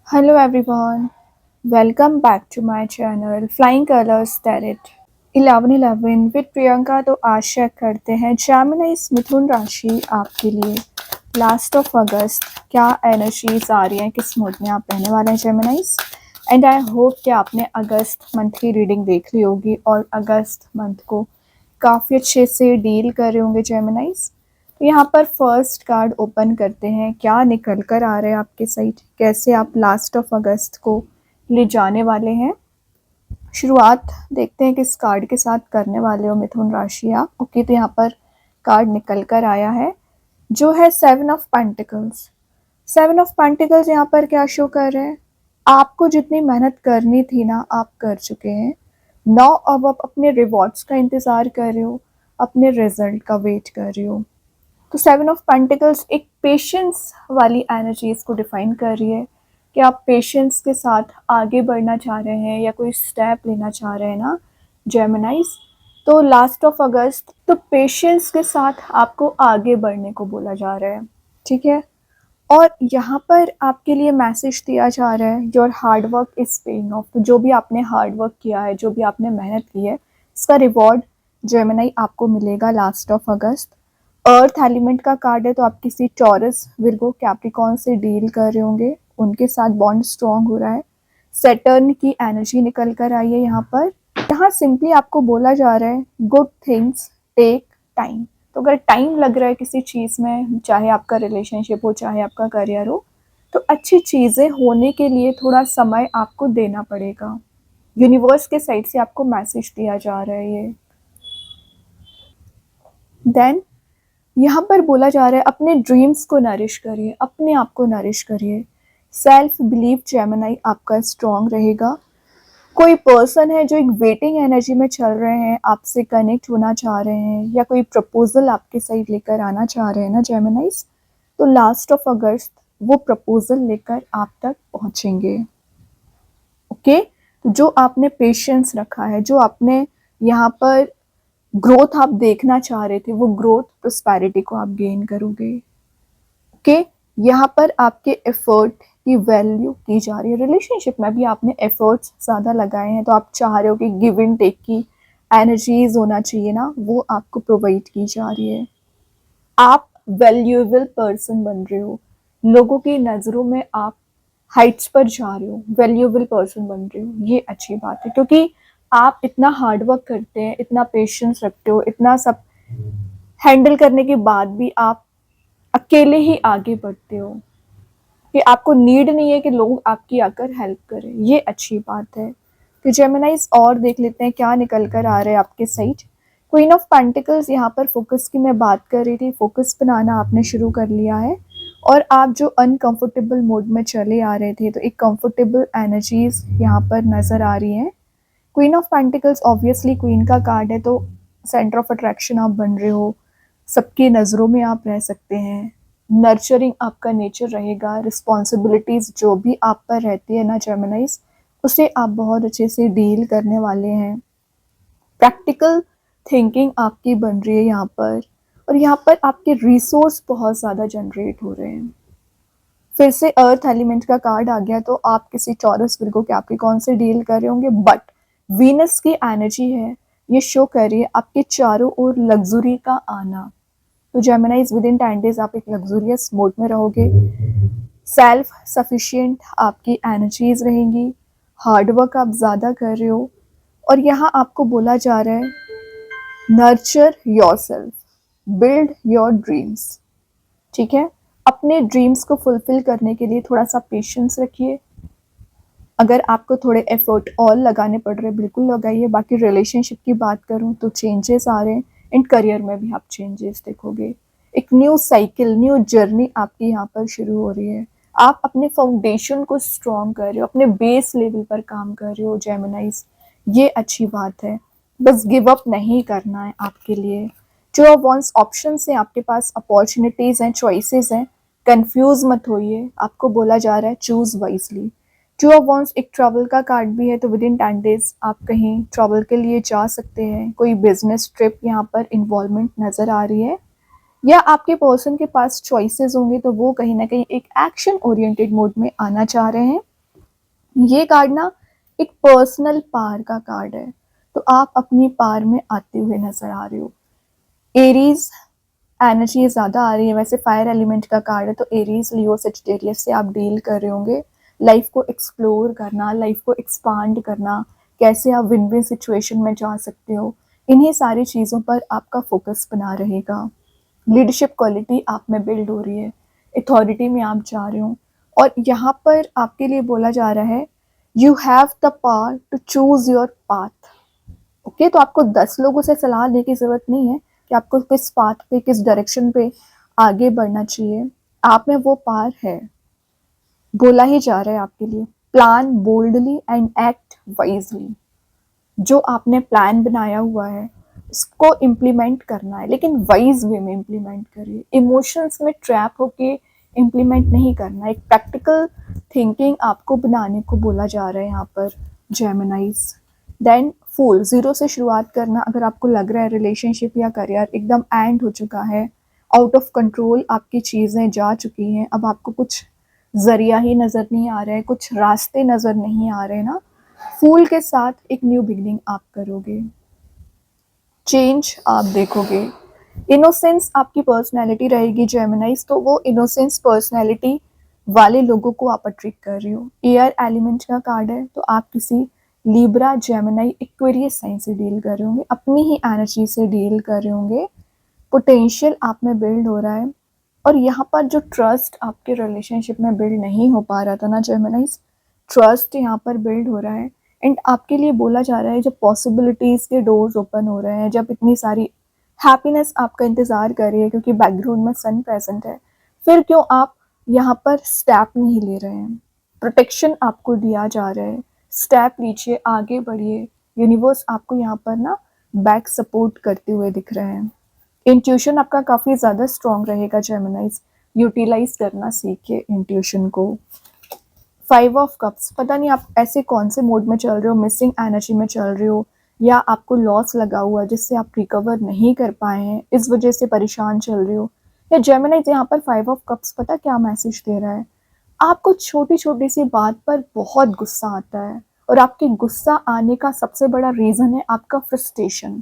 Hello everyone, welcome back to my channel Flying Colors Tarot 1111 with Priyanka. तो आज check करते हैं जेमिनी मिथुन राशि आपके लिए लास्ट ऑफ अगस्त क्या एनर्जीज आ रही हैं, किस मूड में आप रहने वाले हैं जेमिनीज। एंड आई होप कि आपने अगस्त मंथ की रीडिंग देख ली होगी और अगस्त मंथ को काफ़ी अच्छे से डील कर रहे होंगे जेमिनीज। यहाँ पर फर्स्ट कार्ड ओपन करते हैं, क्या निकल कर आ रहे हैं आपके साइड, कैसे आप लास्ट ऑफ अगस्त को ले जाने वाले हैं। शुरुआत देखते हैं किस कार्ड के साथ करने वाले हो मिथुन राशि आप। ओके, तो यहाँ पर कार्ड निकल कर आया है जो है 7 ऑफ पेंटिकल्स। 7 ऑफ पेंटिकल्स यहाँ पर क्या शो कर रहे हैं, आपको जितनी मेहनत करनी थी ना आप कर चुके हैं। नाउ अब आप अपने रिवॉर्ड्स का इंतज़ार कर रहे हो, अपने रिजल्ट का वेट कर रहे हो। तो 7 ऑफ पेंटिकल्स एक पेशेंस वाली एनर्जीज को डिफाइन कर रही है कि आप पेशेंस के साथ आगे बढ़ना चाह रहे हैं या कोई स्टेप लेना चाह रहे हैं ना जेमिनाइज। तो लास्ट ऑफ अगस्त तो पेशेंस के साथ आपको आगे बढ़ने को बोला जा रहा है, ठीक है। और यहाँ पर आपके लिए मैसेज दिया जा रहा है your hard work is paying off. तो जो भी आपने हार्ड वर्क किया है, जो भी आपने मेहनत की है, इसका रिवॉर्ड जेमिनाई आपको मिलेगा last of August. Earth element का कार्ड है, तो आप किसी टॉरस, विर्गो, कैप्रिकॉर्न से डील कर रहे होंगे, उनके साथ बॉन्ड स्ट्रॉन्ग हो रहा है। सैटर्न की एनर्जी निकल कर आई है यहाँ पर। यहाँ सिंपली आपको बोला जा रहा है गुड थिंग्स टेक टाइम। तो अगर टाइम लग रहा है किसी चीज़ में, चाहे आपका रिलेशनशिप हो, चाहे आपका करियर हो, तो अच्छी चीज़ें होने के लिए थोड़ा समय आपको देना पड़ेगा। यूनिवर्स के साइड से आपको मैसेज दिया जा रहा है ये। देन यहाँ पर बोला जा रहा है अपने ड्रीम्स को नरिश करिए, अपने आप को नरिश करिए। सेल्फ बिलीव जेमिनाई आपका स्ट्रॉन्ग रहेगा। कोई पर्सन है जो एक वेटिंग एनर्जी में चल रहे हैं, आपसे कनेक्ट होना चाह रहे हैं या कोई प्रपोजल आपके साइड लेकर आना चाह रहे हैं ना जेमिनाइज, तो लास्ट ऑफ अगस्त वो प्रपोजल लेकर आप तक पहुंचेंगे। ओके, तो जो आपने पेशेंस रखा है, जो आपने यहाँ पर ग्रोथ आप देखना चाह रहे थे, वो ग्रोथ प्रोस्पेरिटी को आप गेन करोगे। ओके, यहाँ पर आपके एफर्ट की वैल्यू की जा रही है। रिलेशनशिप में भी आपने एफर्ट्स ज़्यादा लगाए हैं, तो आप चाह रहे हो कि गिव एंड टेक की एनर्जीज होना चाहिए ना, वो आपको प्रोवाइड की जा रही है। आप वैल्यूएबल पर्सन बन रहे हो, लोगों की नज़रों में आप हाइट्स पर जा रहे हो, वैल्यूएबल पर्सन बन रहे हो। ये अच्छी बात है क्योंकि आप इतना हार्ड वर्क करते हैं, इतना पेशेंस रखते हो, इतना सब हैंडल करने के बाद भी आप अकेले ही आगे बढ़ते हो कि आपको नीड नहीं है कि लोग आपकी आकर हेल्प करें। ये अच्छी बात है। तो जेमिनाइज और देख लेते हैं क्या निकल कर आ रहा है आपके साइड। क्वीन ऑफ पेंटिकल्स, यहाँ पर फोकस की मैं बात कर रही थी, फोकस बनाना आपने शुरू कर लिया है और आप जो अनकंफर्टेबल मोड में चले आ रहे थे, तो एक कंफर्टेबल एनर्जीज यहाँ पर नज़र आ रही हैं। Queen of pentacles obviously queen का कार्ड है, तो सेंटर ऑफ अट्रैक्शन आप बन रहे हो, सबकी नज़रों में आप रह सकते हैं, नर्चरिंग आपका नेचर रहेगा। रिस्पॉन्सिबिलिटीज़ जो भी आप पर रहती है ना जेमिनाइज, उसे आप बहुत अच्छे से डील करने वाले हैं। प्रैक्टिकल थिंकिंग आपकी बन रही है यहाँ पर, और यहाँ पर आपके रिसोर्स बहुत ज़्यादा जनरेट हो रहे हैं। फिर से अर्थ एलिमेंट का कार्ड आ गया, तो आप किसी टॉरस, विर्गो, कैप्रिकॉर्न से डील कर रहे होंगे, बट वीनस की एनर्जी है, ये शो कर रही है आपके चारों ओर लग्जरी का आना। तो जेमिनाइज विद इन 10 डेज आप एक लग्जूरियस मोड में रहोगे। सेल्फ सफिशिएंट आपकी एनर्जीज रहेंगी, हार्ड वर्क आप ज़्यादा कर रहे हो, और यहाँ आपको बोला जा रहा है nurture your self, build your dreams. ठीक है, अपने ड्रीम्स को फुलफिल करने के लिए थोड़ा सा पेशेंस रखिए। अगर आपको थोड़े एफर्ट और लगाने पड़ रहे, बिल्कुल लगाइए। बाकी रिलेशनशिप की बात करूं तो चेंजेस आ रहे हैं, एंड करियर में भी आप चेंजेस देखोगे। एक न्यू साइकिल, न्यू जर्नी आपकी यहाँ पर शुरू हो रही है। आप अपने फाउंडेशन को स्ट्रॉन्ग कर रहे हो, अपने बेस लेवल पर काम कर रहे हो जेमिनाइज, ये अच्छी बात है। बस गिव अप नहीं करना है आपके लिए। जो वंस ऑप्शन है आपके पास, अपॉर्चुनिटीज़ हैं, चॉइसेस हैं, कंफ्यूज मत होइए। आपको बोला जा रहा है choose wisely. Two of once एक ट्रैवल का कार्ड भी है, तो विद इन 10 डेज आप कहीं ट्रैवल के लिए जा सकते हैं। कोई बिजनेस ट्रिप यहाँ पर इन्वॉल्वमेंट नज़र आ रही है, या आपके पर्सन के पास चॉइसेस होंगे, तो वो कहीं ना कहीं एक एक्शन ओरिएंटेड मोड में आना चाह रहे हैं। ये कार्ड ना एक पर्सनल पावर का कार्ड है, तो आप अपनी पावर में आते हुए नजर आ रहे हो। एरीज एनर्जी ज़्यादा आ रही है, वैसे फायर एलिमेंट का कार्ड है, तो एरीज लियो सेजिटेरियस से आप डील कर रहे होंगे। लाइफ को एक्सप्लोर करना, लाइफ को एक्सपांड करना, कैसे आप विन विन सिचुएशन में जा सकते हो, इन्हीं सारी चीज़ों पर आपका फोकस बना रहेगा। लीडरशिप क्वालिटी आप में बिल्ड हो रही है, अथॉरिटी में आप जा रहे हो, और यहाँ पर आपके लिए बोला जा रहा है you have the power to choose your path. Okay, तो आपको 10 लोगों से सलाह लेने की ज़रूरत नहीं है कि आपको किस पाथ पे, किस डायरेक्शन पे आगे बढ़ना चाहिए। आप में वो पावर है, बोला ही जा रहा है आपके लिए। Plan boldly and act wisely. जो आपने प्लान बनाया हुआ है उसको इम्प्लीमेंट करना है, लेकिन वाइज वे में इम्प्लीमेंट करिए। इमोशंस में ट्रैप होके इम्प्लीमेंट नहीं करना। एक प्रैक्टिकल थिंकिंग आपको बनाने को बोला जा रहा है यहाँ पर जेमिनाइज। देन फूल, ज़ीरो से शुरुआत करना। अगर आपको लग रहा है रिलेशनशिप या करियर एकदम एंड हो चुका है, आउट ऑफ कंट्रोल आपकी चीज़ें जा चुकी हैं, अब आपको कुछ ज़रिया ही नज़र नहीं आ रहा है, कुछ रास्ते नज़र नहीं आ रहे ना, फूल के साथ एक न्यू बिगनिंग आप करोगे, चेंज आप देखोगे। इनोसेंस आपकी पर्सनैलिटी रहेगी जेमिनाइज, तो वो इनोसेंस पर्सनैलिटी वाले लोगों को आप अट्रैक्ट कर रही हो। एयर एलिमेंट का कार्ड है, तो आप किसी लिब्रा, जेमिनाई, एक्वेरियस साइन से डील कर रहे होंगे, अपनी ही एनर्जी से डील कर रहे होंगे। पोटेंशियल आप में बिल्ड हो रहा है, और यहाँ पर जो ट्रस्ट आपके रिलेशनशिप में बिल्ड नहीं हो पा रहा था ना जेमिनाइज, ट्रस्ट यहाँ पर बिल्ड हो रहा है। एंड आपके लिए बोला जा रहा है जब पॉसिबिलिटीज़ के डोर्स ओपन हो रहे हैं, जब इतनी सारी हैप्पीनेस आपका इंतज़ार कर रही है क्योंकि बैकग्राउंड में सन प्रेजेंट है, फिर क्यों आप यहाँ पर स्टेप नहीं ले रहे हैं। प्रोटेक्शन आपको दिया जा रहा है, स्टेप लीजिए, आगे बढ़िए। यूनिवर्स आपको यहाँ पर ना बैक सपोर्ट करते हुए दिख रहे हैं। इंट्यूशन आपका काफ़ी ज़्यादा स्ट्रॉन्ग रहेगा जेमिनाइज, यूटिलाइज करना सीखिए इंट्यूशन को। 5 ऑफ कप्स, पता नहीं आप ऐसे कौन से मोड में चल रहे हो, मिसिंग एनर्जी में चल रहे हो, या आपको लॉस लगा हुआ है जिससे आप रिकवर नहीं कर पाए हैं, इस वजह से परेशान चल रहे हो। या जेमिनाइज यहाँ पर 5 ऑफ कप्स पता क्या मैसेज दे रहा है, आपको छोटी छोटी सी बात पर बहुत गुस्सा आता है, और आपके गुस्सा आने का सबसे बड़ा रीज़न है आपका फ्रस्ट्रेशन।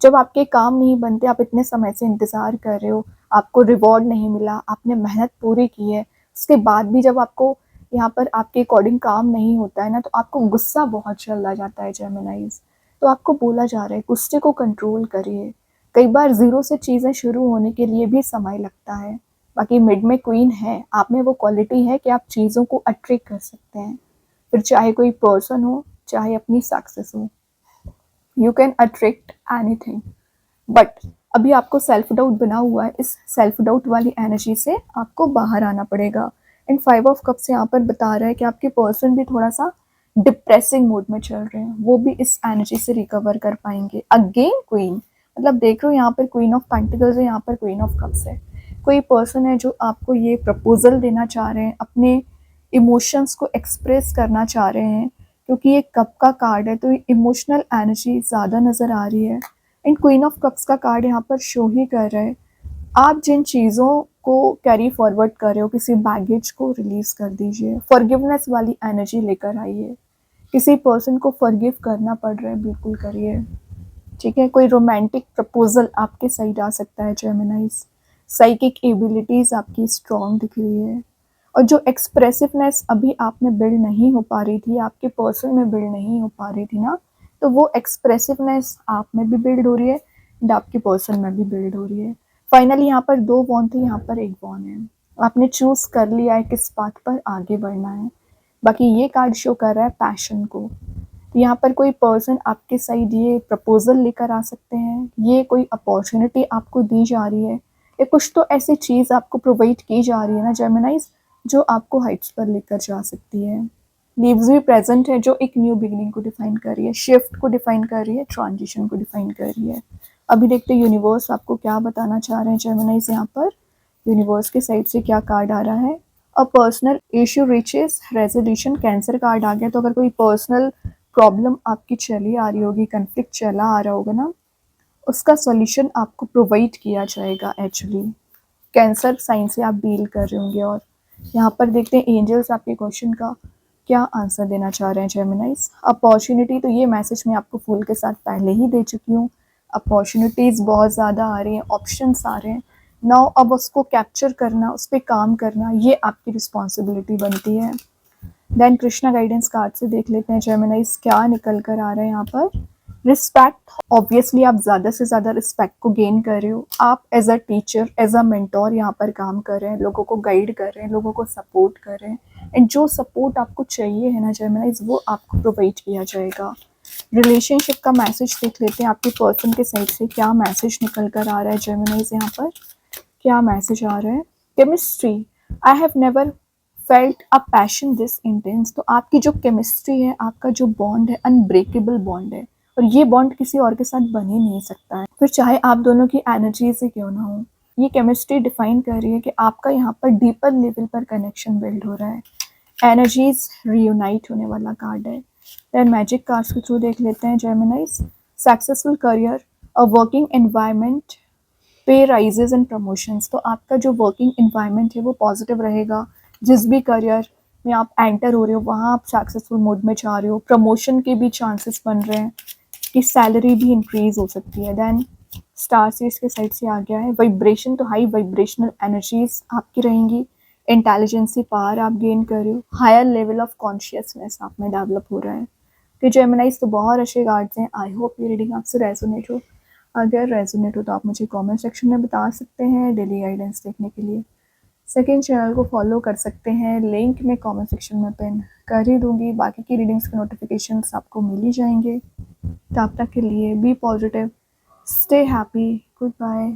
जब आपके काम नहीं बनते, आप इतने समय से इंतज़ार कर रहे हो, आपको रिवॉर्ड नहीं मिला, आपने मेहनत पूरी की है, उसके बाद भी जब आपको यहाँ पर आपके अकॉर्डिंग काम नहीं होता है ना, तो आपको गुस्सा बहुत चला जाता है जेमिनाइज। तो आपको बोला जा रहा है गुस्से को कंट्रोल करिए। कई बार ज़ीरो से चीज़ें शुरू होने के लिए भी समय लगता है, बाकी मिड में क्वीन है, आप में वो क्वालिटी है कि आप चीज़ों को अट्रैक्ट कर सकते हैं। फिर चाहे कोई पर्सन हो, चाहे अपनी सक्सेस हो, you can attract anything. But अभी आपको सेल्फ डाउट बना हुआ है, इस सेल्फ डाउट वाली एनर्जी से आपको बाहर आना पड़ेगा। एंड 5 ऑफ कप्स यहाँ पर बता रहा है कि आपके पर्सन भी थोड़ा सा डिप्रेसिंग मोड में चल रहे हैं, वो भी इस एनर्जी से रिकवर कर पाएंगे। अगेन क्वीन, मतलब देख रहे हो यहाँ पर क्वीन ऑफ पेंटिकल्स है, यहाँ पर क्वीन ऑफ कप्स है। कोई पर्सन है जो आपको ये प्रपोजल देना चाह रहे हैं, अपने इमोशंस को एक्सप्रेस करना चाह रहे हैं, क्योंकि ये कप का कार्ड है तो इमोशनल एनर्जी ज़्यादा नज़र आ रही है। एंड क्वीन ऑफ कप्स का कार्ड यहाँ पर शो ही कर रहा है आप जिन चीज़ों को कैरी फॉरवर्ड कर रहे हो, किसी बैगेज को रिलीज़ कर दीजिए। फॉरगिवनेस वाली एनर्जी लेकर आइए। किसी पर्सन को फॉरगिव करना पड़ रहा है, बिल्कुल करिए, ठीक है। कोई रोमांटिक प्रपोजल आपके साइड आ सकता है जेमिनाइज। साइकिक एबिलिटीज़ आपकी स्ट्रॉन्ग दिख रही है, और जो एक्सप्रेसिवनेस अभी आप में बिल्ड नहीं हो पा रही थी, आपके पर्सन में बिल्ड नहीं हो पा रही थी ना, तो वो एक्सप्रेसिवनेस आप में भी बिल्ड हो रही है एंड आपके पर्सन में भी बिल्ड हो रही है। फाइनली यहाँ पर 2 वॉन थे, यहाँ पर 1 वॉन है। आपने चूज़ कर लिया है किस बात पर आगे बढ़ना है। बाकी ये कार्ड शो कर रहा है पैशन को, तो यहाँ पर कोई पर्सन आपके साइड ये प्रपोजल लेकर आ सकते हैं, ये कोई अपॉर्चुनिटी आपको दी जा रही है, या कुछ तो ऐसी चीज़ आपको प्रोवाइड की जा रही है ना जेमिनाइज, जो आपको हाइट्स पर लेकर जा सकती है। लीव्स भी प्रेजेंट है, जो एक न्यू बिगिनिंग को डिफाइन कर रही है, शिफ्ट को डिफाइन कर रही है, ट्रांजिशन को डिफाइन कर रही है। अभी देखते हैं यूनिवर्स आपको क्या बताना चाह रहे हैं जेमिनाइज। यहाँ पर यूनिवर्स के साइड से क्या कार्ड आ रहा है, a personal issue reaches resolution. Cancer card आ गया, तो अगर कोई पर्सनल प्रॉब्लम आपकी चली आ रही होगी, कन्फ्लिक्ट चला आ रहा होगा ना, उसका सॉल्यूशन आपको प्रोवाइड किया जाएगा। एक्चुअली कैंसर साइन से आप डील कर रहे होंगे। और यहाँ पर देखते हैं एंजल्स आपके क्वेश्चन का क्या आंसर देना चाह रहे हैं जेमिनाइज? अपॉर्चुनिटी, तो ये मैसेज मैं आपको फूल के साथ पहले ही दे चुकी हूँ। अपॉर्चुनिटीज़ बहुत ज़्यादा आ रही हैं, ऑप्शंस आ रहे हैं। नाउ अब उसको कैप्चर करना, उस पर काम करना, ये आपकी रिस्पॉन्सिबिलिटी बनती है। देन कृष्णा गाइडेंस कार्ड से देख लेते हैं जेमिनाइज क्या निकल कर आ रहा है यहाँ पर। रिस्पेक्ट, ऑब्वियसली आप ज़्यादा से ज़्यादा रिस्पेक्ट को गेन कर रहे हो। आप as a teacher, as a mentor यहाँ पर काम कर रहे हैं, लोगों को गाइड कर रहे हैं, लोगों को सपोर्ट कर रहे हैं। एंड जो सपोर्ट आपको चाहिए है ना जेमिनाइज, वो आपको प्रोवाइड किया जाएगा। रिलेशनशिप का मैसेज देख लेते हैं, आपके पर्सन के साइड से क्या मैसेज निकल कर आ रहा है जेमिनाइज। यहाँ पर क्या मैसेज आ रहा है? Chemistry, I have never felt a passion this intense. तो आपकी जो केमिस्ट्री है, आपका जो बॉन्ड है, अनब्रेकेबल बॉन्ड है, और ये बॉन्ड किसी और के साथ बन ही नहीं सकता है, फिर चाहे आप दोनों की एनर्जी से क्यों ना हो। ये केमिस्ट्री डिफाइन कर रही है कि आपका यहाँ पर डीपर लेवल पर कनेक्शन बिल्ड हो रहा है। एनर्जीज रियूनाइट होने वाला कार्ड है। देन मैजिक कार्ड्स के थ्रू देख लेते हैं जेमिनाइज। Successful career, a working environment, पे राइजेज एंड प्रमोशंस। तो आपका जो वर्किंग इन्वायरमेंट है वो पॉजिटिव रहेगा। जिस भी करियर में आप एंटर हो रहे हो वहाँ आप सक्सेसफुल मोड में जा रहे हो। प्रमोशन के भी चांसेस बन रहे हैं कि सैलरी भी इंक्रीज हो सकती है। देन स्टार सीड्स के साइड से आ गया है वाइब्रेशन, तो हाई वाइब्रेशनल एनर्जीज आपकी रहेंगी। इंटेलिजेंसी पावर आप गेन कर रहे हो। हायर लेवल ऑफ कॉन्शियसनेस आप में डेवलप हो रहा है। तो जेमिनाइज तो बहुत अच्छे कार्ड्स हैं। आई होप ये रीडिंग आपसे रेजोनेट हो। अगर रेजोनेट हो तो आप मुझे कमेंट सेक्शन में बता सकते हैं डेली गाइडेंस देखने के लिए। सेकंड चैनल को फॉलो कर सकते हैं, लिंक मैं कमेंट सेक्शन में पिन कर ही दूंगी। बाकी की रीडिंग्स के नोटिफिकेशंस आपको मिल ही जाएंगे। तब तक के लिए be positive, stay happy, good bye.